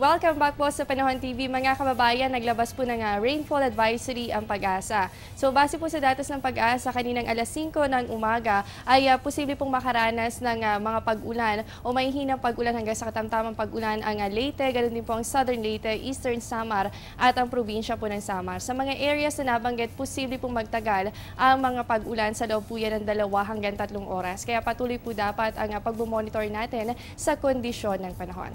Welcome back po sa Panahon TV. Mga kababayan, naglabas po ng rainfall advisory ang Pag-asa. So base po sa datos ng Pag-asa, kaninang alas 5 ng umaga ay posible pong makaranas ng mga pag-ulan o may hinang pag-ulan hanggang sa katamtamang pag-ulan ang Leyte, ganoon din po ang Southern Leyte, Eastern Samar at ang probinsya po ng Samar. Sa mga areas na nabanggit, posible pong magtagal ang mga pag-ulan sa loob po yan ng 2 hanggang 3 oras. Kaya patuloy po dapat ang pag-monitor natin sa kondisyon ng panahon.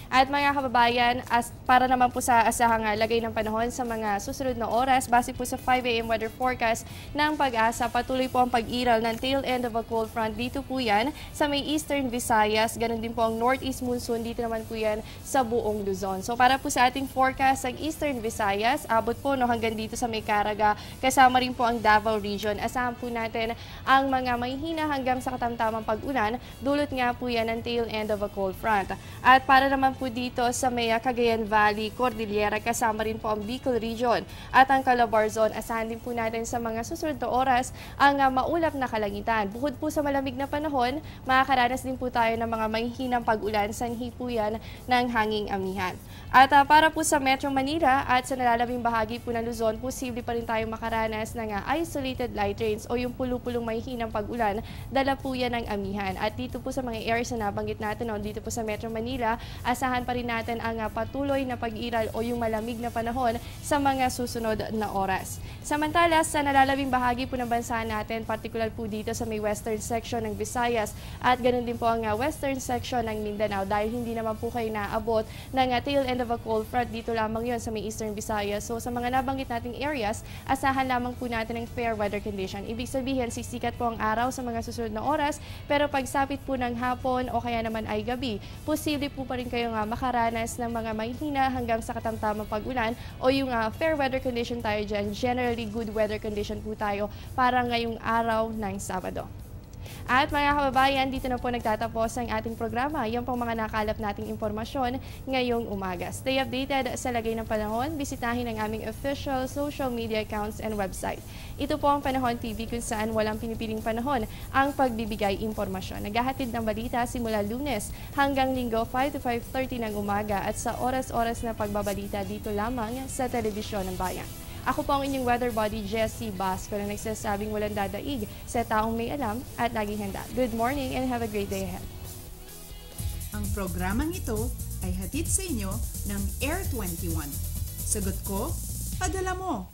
At mga kababayan, para naman po sa asahang lagay ng panahon sa mga susunod na oras, base po sa 5 AM weather forecast ng Pag-asa, patuloy po ang pag-iral ng tail end of a cold front. Dito po yan sa may Eastern Visayas, ganun din po ang Northeast monsoon, dito naman po yan sa buong Luzon. So para po sa ating forecast, ang Eastern Visayas, abot po hanggang dito sa may Caraga, kasama rin po ang Davao Region. Asahan po natin ang mga may hina hanggang sa katamtamang pag-ulan, dulot nga po yan ng tail end of a cold front. At para naman po dito sa may Cagayan Valley, Cordillera, kasama rin po ang Bicol Region at ang Calabarzon. Asahan din po natin sa mga susunod na oras ang maulap na kalangitan. Bukod po sa malamig na panahon, makakaranas din po tayo ng mga mahihinang pag-ulan, sanhi po yan ng hanging amihan. At para po sa Metro Manila at sa nalalabing bahagi po ng Luzon, posible pa rin tayo makaranas ng isolated light rains o yung pulo-pulong mahihinang pag-ulan, dala po yan ng amihan. At dito po sa mga areas na nabanggit natin, dito po sa Metro Manila, asahan pa rin natin ang patuloy na pag-iral o yung malamig na panahon sa mga susunod na oras. Samantala, sa nalalabing bahagi po ng bansa natin, particular po dito sa may western section ng Visayas at ganun din po ang western section ng Mindanao, dahil hindi naman po kayo naabot ng tail end of a cold front, dito lamang yon sa may eastern Visayas. So sa mga nabanggit nating areas, asahan lamang po natin ng fair weather condition. Ibig sabihin, sisikat po ang araw sa mga susunod na oras, pero pagsapit po ng hapon o kaya naman ay gabi, posible po pa rin kayong makaranas ng mga mahihina hanggang sa katamtamang pag-ulan o yung fair weather condition tayo dyan. Generally, good weather condition po tayo para ngayong araw ng Sabado. At mga kababayan, dito na po nagtatapos ang ating programa. Yan pong mga nakalap nating impormasyon ngayong umaga. Stay updated sa lagay ng panahon. Bisitahin ang aming official social media accounts and website. Ito po ang Panahon TV, kung saan walang pinipiling panahon ang pagbibigay impormasyon. Naghahatid ng balita simula Lunes hanggang Linggo 5 to 5:30 ng umaga at sa oras-oras na pagbabalita dito lamang sa Telebisyon ng Bayan. Ako po ang inyong weather body, Jessie Basco, na nagsasabing walang dadaig sa taong may alam at laging handa. Good morning and have a great day ahead. Ang programang ito ay hatid sa inyo ng Air 21. Sagot ko, padala mo.